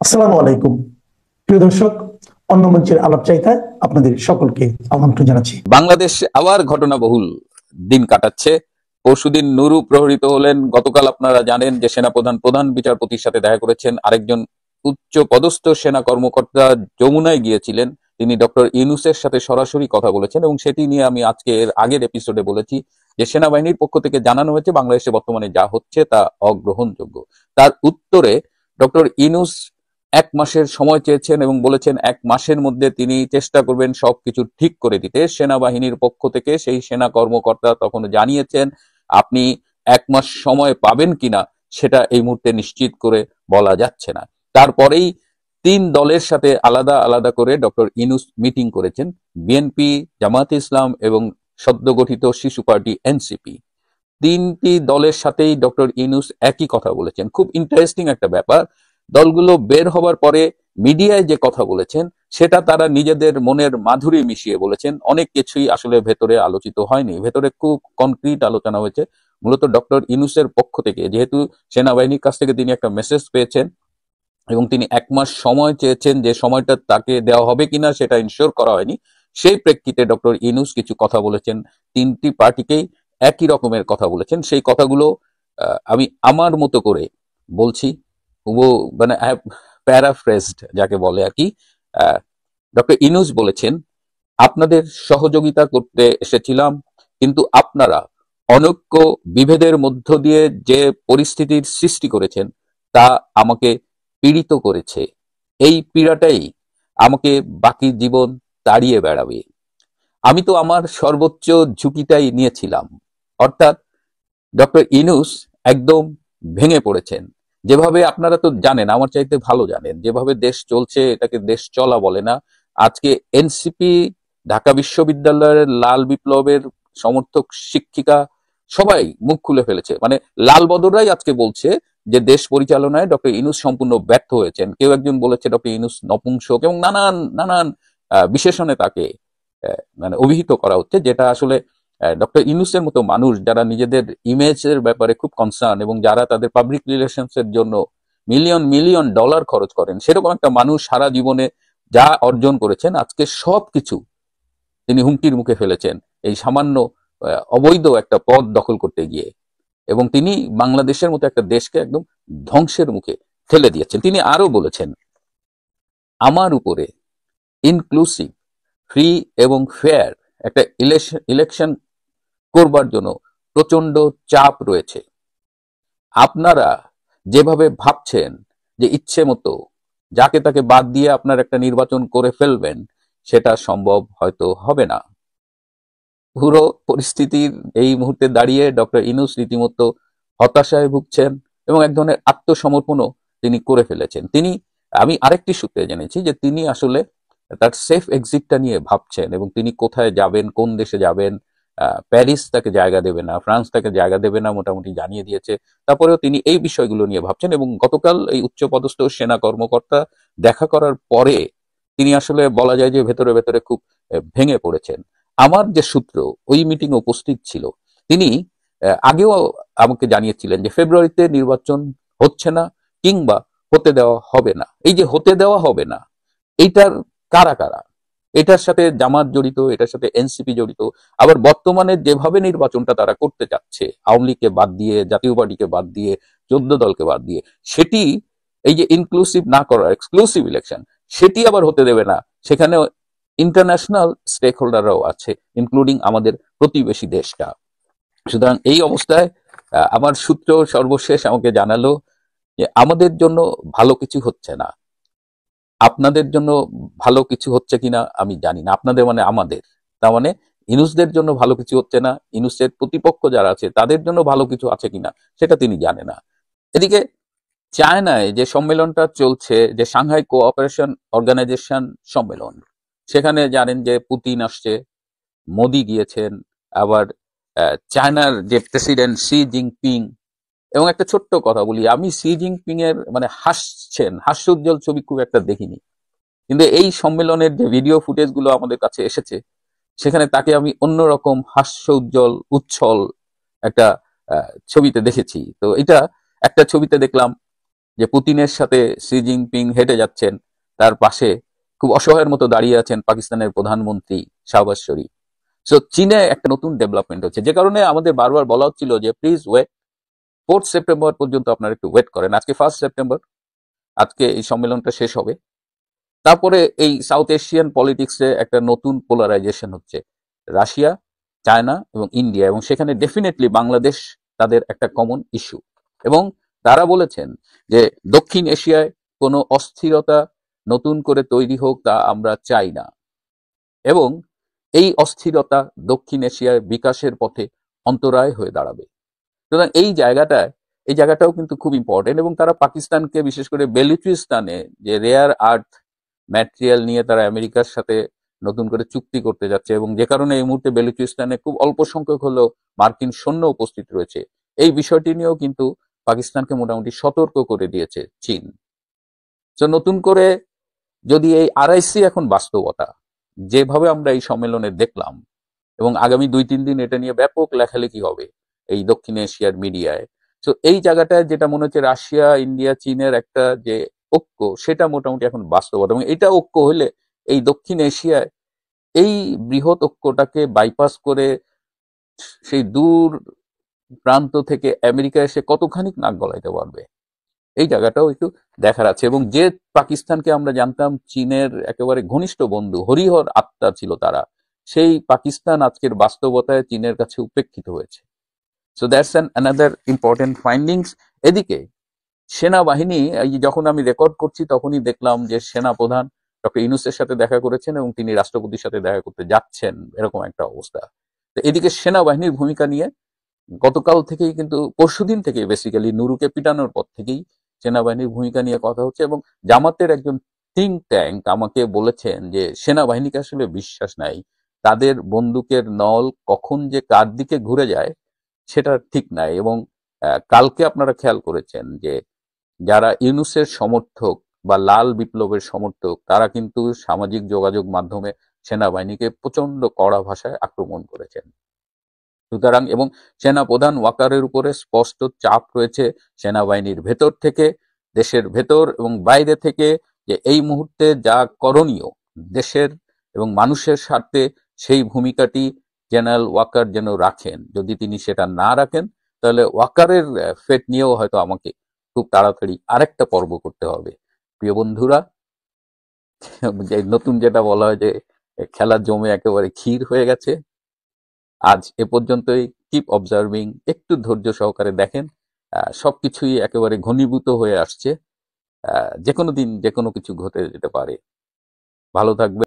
আসসালামু আলাইকুম প্রিয় দর্শক, অন্য মঞ্চের আলাপ চাইতায় আপনাদের সকলকে আমন্ত্রণ জানাচ্ছি। বাংলাদেশ আবার ঘটনাবহুল দিন কাটাচ্ছে। পরশুদিন নুরু প্রহরিত হলেন। গতকাল আপনারা জানেন যে সেনাপ্রধান প্রধান বিচারপতির সাথে দেখা করেছেন। আরেকজন উচ্চ পদস্থ সেনা কর্মকর্তা যমুনায় গিয়েছিলেন, তিনি ডক্টর ইউনূসের সাথে সরাসরি কথা বলেছেন এবং সেটি নিয়ে আমি আজকে এর আগের এপিসোডে বলেছি যে সেনাবাহিনীর পক্ষ থেকে জানানো হয়েছে বাংলাদেশে বর্তমানে যা হচ্ছে তা অগ্রহণযোগ্য। তার উত্তরে ডক্টর ইউনূস 1 মাসের সময় চেয়েছেন এবং বলেছেন 1 মাসের মধ্যে তিনি চেষ্টা করবেন সবকিছু ঠিক করে দিতে। সেনাবাহিনীর পক্ষ থেকে সেই সেনা কর্মকর্তা তখন জানিয়েছেন, আপনি 1 মাস সময় পাবেন কিনা সেটা এই মুহূর্তে নিশ্চিত করে বলা যাচ্ছে না। তারপরেই 3 দলের সাথে আলাদা আলাদা করে ডক্টর ইউনূস মিটিং করেছেন, বিএনপি, জামায়াতে ইসলাম এবং সদ্য গঠিত শিশু পার্টি এনসিপি। 3টি দলের সাথেই ডক্টর ইউনূস একই কথা বলেছেন। খুব ইন্টারেস্টিং একটা ব্যাপার, দলগুলো বের হবার পরে মিডিয়ায় যে কথা বলেছেন সেটা তারা নিজেদের মনের মাধুরী মিশিয়ে বলেছেন। অনেক কিছুই আসলে ভেতরে আলোচিত হয়নি, ভেতরে খুব কনক্রিট আলোচনা হয়েছে। মূলত ডক্টর ইউনূসের পক্ষ থেকে, যেহেতু সেনাবাহিনীর কাছ থেকে তিনি একটা মেসেজ পেয়েছেন এবং তিনি 1 মাস সময় চেয়েছেন, যে সময়টা তাকে দেওয়া হবে কিনা সেটা ইনশিওর করা হয়নি, সেই প্রেক্ষিতে ডক্টর ইউনূস কিছু কথা বলেছেন। 3টি পার্টিকেই একই রকমের কথা বলেছেন। সেই কথাগুলো আমি আমার মতো করে বলছি, মানে প্যারাফ্রেজড যাকে বলে আর কি। ডক্টর ইউনূস বলেছেন, আপনাদের সহযোগিতা করতে এসেছিলাম, কিন্তু আপনারা অনৈক্য বিভেদের মধ্য দিয়ে যে পরিস্থিতির সৃষ্টি করেছেন তা আমাকে পীড়িত করেছে। এই পীড়াটাই আমাকে বাকি জীবন তাড়িয়ে বেড়াবে। আমি তো আমার সর্বোচ্চ ঝুঁকিটাই নিয়েছিলাম। অর্থাৎ ডক্টর ইউনূস একদম ভেঙে পড়েছেন। যেভাবে আপনারা তো জানেন, আমার চাইতে ভালো জানেন, যেভাবে দেশ চলছে এটাকে দেশ চলা বলে না। আজকে এনসিপি, ঢাকা বিশ্ববিদ্যালয়ের লাল বিপ্লবের সমর্থক শিক্ষিকা সবাই মুখ খুলে ফেলেছে। মানে লাল বদররাই আজকে বলছে যে দেশ পরিচালনায় ডক্টর ইউনূস সম্পূর্ণ ব্যর্থ হয়েছেন। কেউ একজন বলেছে ডক্টর ইউনূস নপুংসক এবং নানান নানান বিশেষণে তাকে মানে অভিহিত করা হচ্ছে, যেটা আসলে ডক্টর ইউনূসের মতো মানুষ যারা নিজেদের ইমেজের ব্যাপারে খুব কনসার্ন এবং যারা তাদের পাবলিক রিলেশনস এর জন্য মিলিয়ন মিলিয়ন ডলার খরচ করেন, সেরকম একটা মানুষ সারা জীবনে যা অর্জন করেছেন আজকে সবকিছু তিনি হুমকির মুখে ফেলেছেন এই সামান্য অবৈধ একটা পদ দখল করতে গিয়ে। এবং তিনি বাংলাদেশের মতো একটা দেশকে একদম ধ্বংসের মুখে ঠেলে দিয়েছেন। তিনি আরো বলেছেন, আমার উপরে ইনক্লুসিভ, ফ্রি এবং ফেয়ার একটা ইলেকশন করবার জন্য প্রচন্ড চাপ রয়েছে। আপনারা যেভাবে ভাবছেন যে ইচ্ছে মতো যাকে তাকে বাদ দিয়ে আপনার একটা নির্বাচন করে ফেলবেন, সেটা সম্ভব হয়তো হবে না। পুরো পরিস্থিতির এই মুহূর্তে দাঁড়িয়ে ডক্টর ইউনূস রীতিমতো হতাশায় ভুগছেন এবং এক ধরনের আত্মসমর্পণও তিনি করে ফেলেছেন। তিনি, আমি আরেকটি সূত্রে জেনেছি যে তিনি আসলে তার সেফ এক্সিটটা নিয়ে ভাবছেন এবং তিনি কোথায় যাবেন, কোন দেশে যাবেন। প্যারিস তাকে জায়গা দেবে না, ফ্রান্স তাকে জায়গা দেবে না, মোটামুটি জানিয়ে দিয়েছে। তারপরেও তিনি এই বিষয়গুলো নিয়ে ভাবছেন এবং গতকাল এই উচ্চপদস্থ সেনা কর্মকর্তা দেখা করার পরে তিনি আসলে বলা যায় যে ভেতরে ভেতরে খুব ভেঙে পড়েছেন। আমার যে সূত্র ওই মিটিং উপস্থিত ছিল, তিনি আগেও আমাকে জানিয়েছিলেন যে ফেব্রুয়ারিতে নির্বাচন হচ্ছে না কিংবা হতে দেওয়া হবে না। এই যে হতে দেওয়া হবে না, এইটার কারা কারা, এটার সাথে জামাত জড়িত, এটার সাথে এনসিপি জড়িত। আবার বর্তমানে যেভাবে নির্বাচনটা তারা করতে যাচ্ছে, আওয়ামী লীগকে বাদ দিয়ে, জাতীয় পার্টিকে বাদ দিয়ে, 14 দলকে বাদ দিয়ে, সেটি এই যে ইনক্লুসিভ না করা এক্সক্লুসিভ ইলেকশন, সেটি আবার হতে দেবে না। সেখানে ইন্টারন্যাশনাল স্টেক হোল্ডাররাও আছে, ইনক্লুডিং আমাদের প্রতিবেশী দেশটা। সুতরাং এই অবস্থায় আমার সূত্র সর্বশেষ আমাকে জানালো যে আমাদের জন্য ভালো কিছু হচ্ছে না। আপনাদের জন্য ভালো কিছু হচ্ছে কিনা আমি জানি না। আপনাদের মানে আমাদের, তার মানে ইউনূসদের জন্য ভালো কিছু হচ্ছে না, ইউনূসের প্রতিপক্ষ যারা আছে তাদের জন্য ভালো কিছু আছে কিনা সেটা তিনি জানে না। এদিকে চায়নায় যে সম্মেলনটা চলছে, যে সাংহাই কোঅপারেশন অর্গানাইজেশন সম্মেলন, সেখানে জানেন যে পুতিন আসছে, মোদি গিয়েছেন, আবার চায়নার যে প্রেসিডেন্ট শি জিনপিং। এবং একটা ছোট্ট কথা বলি, আমি শি জিনপিং এর মানে হাসছেন হাস্যোজ্জ্বল ছবি খুব একটা দেখিনি, কিন্তু এই সম্মেলনের যে ভিডিও ফুটেজ গুলো আমাদের কাছে এসেছে, সেখানে তাকে আমি অন্যরকম হাস্য উজ্জ্বল উচ্ছল একটা ছবিতে দেখেছি। তো এটা একটা ছবিতে দেখলাম যে পুতিনের সাথে শি জিনপিং হেঁটে যাচ্ছেন, তার পাশে খুব অসহায়ের মতো দাঁড়িয়ে আছেন পাকিস্তানের প্রধানমন্ত্রী শাহবাজ শরীফ। সো চীনে একটা নতুন ডেভেলপমেন্ট হচ্ছে, যে কারণে আমাদের বারবার বলা হচ্ছিল যে প্লিজ ওয়েট, 4 সেপ্টেম্বর পর্যন্ত আপনারা একটু ওয়েট করেন। আজকে 1 সেপ্টেম্বর, আজকে এই সম্মেলনটা শেষ হবে। তারপরে এই সাউথ এশিয়ান পলিটিক্সে একটা নতুন পোলারাইজেশন হচ্ছে, রাশিয়া, চায়না এবং ইন্ডিয়া, এবং সেখানে ডেফিনেটলি বাংলাদেশ তাদের একটা কমন ইস্যু। এবং তারা বলেছেন যে দক্ষিণ এশিয়ায় কোনো অস্থিরতা নতুন করে তৈরি হোক তা আমরা চাই না, এবং এই অস্থিরতা দক্ষিণ এশিয়ার বিকাশের পথে অন্তরায় হয়ে দাঁড়াবে। সুতরাং এই জায়গাটাও কিন্তু খুব ইম্পর্টেন্ট। এবং তারা পাকিস্তানকে, বিশেষ করে বেলুচিস্তানে যে রেয়ার আর্থ ম্যাটেরিয়াল নিয়ে তারা আমেরিকার সাথে নতুন করে চুক্তি করতে যাচ্ছে, এবং যে কারণে এই মুহূর্তে বেলুচিস্তানে খুব অল্প সংখ্যক হলেও মার্কিন সৈন্য উপস্থিত রয়েছে, এই বিষয়টি নিয়েও কিন্তু পাকিস্তানকে মোটামুটি সতর্ক করে দিয়েছে চীন। তো নতুন করে যদি এই আরআইসি এখন বাস্তবতা, যেভাবে আমরা এই সম্মেলনে দেখলাম, এবং আগামী 2-3 দিন এটা নিয়ে ব্যাপক লেখালেখি হবে এই দক্ষিণ এশিয়ার মিডিয়ায়, তো এই জায়গাটায় যেটা মনে হচ্ছে রাশিয়া, ইন্ডিয়া, চীনের একটা যে ঐক্য, সেটা মোটামুটি এখন বাস্তবতা। এবং এটা ঐক্য হলে এই দক্ষিণ এশিয়ায় এই বৃহৎ ঐক্যটাকে বাইপাস করে সেই দূর প্রান্ত থেকে আমেরিকা এসে কতখানি নাক গলাইতে পারবে, এই জায়গাটাও একটু দেখার আছে। এবং যে পাকিস্তানকে আমরা জানতাম চীনের একেবারে ঘনিষ্ঠ বন্ধু, হরিহর আত্মা ছিল তারা, সেই পাকিস্তান আজকের বাস্তবতায় চীনের কাছে উপেক্ষিত হয়েছে। So that's an another important findings. এদিকে সেনাবাহিনী, এই যে যখন আমি রেকর্ড করছি তখনই দেখলাম যে সেনা প্রধান ডক্টর ইউনূসের সাথে দেখা করেছেন এবং তিনি রাষ্ট্রপতির সাথে দেখা করতে যাচ্ছেন, এরকম একটা অবস্থা। তো এদিকে সেনাবাহিনীর ভূমিকা নিয়ে গতকাল থেকেই, কিন্তু পরশুদিন থেকে বেসিক্যালি নুরুকে পিটানোর পর থেকেই সেনাবাহিনীর ভূমিকা নিয়ে কথা হচ্ছে। এবং জামাতের একজন থিঙ্ক ট্যাঙ্ক আমাকে বলেছেন যে সেনাবাহিনীকে আসলে বিশ্বাস নাই, তাদের বন্দুকের নল কখন যে কার দিকে ঘুরে যায় সেটা ঠিক নাই। এবং কালকে আপনারা খেয়াল করেছেন যে যারা ইউনূসের সমর্থক বা লাল বিপ্লবের সমর্থক, তারা কিন্তু সামাজিক যোগাযোগ মাধ্যমে সেনাবাহিনীকে প্রচন্ড কড়া ভাষায় আক্রমণ করেছেন। সুতরাং, এবং সেনা প্রধান ওয়াকারের উপরে স্পষ্ট চাপ রয়েছে সেনাবাহিনীর ভেতর থেকে, দেশের ভেতর এবং বাইরে থেকে, যে এই মুহূর্তে যা করণীয় দেশের এবং মানুষের স্বার্থে, সেই ভূমিকাটি জেনারেল ওয়াকার যেন রাখেন। যদি তিনি সেটা না রাখেন, তাহলে ওয়াকারের ফেট নিয়েও হয়তো আমাকে খুব তাড়াতাড়ি আরেকটা পর্ব করতে হবে। প্রিয় বন্ধুরা, যে নতুন যেটা বলা হয় যে খেলা জমে একেবারে ক্ষীর হয়ে গেছে, আজ এ পর্যন্তই। কিপ অবজার্ভিং, একটু ধৈর্য সহকারে দেখেন, সবকিছুই একেবারে ঘনীভূত হয়ে আসছে। যে কোনো দিন যে কোনো কিছু ঘটে যেতে পারে। ভালো থাকবেন।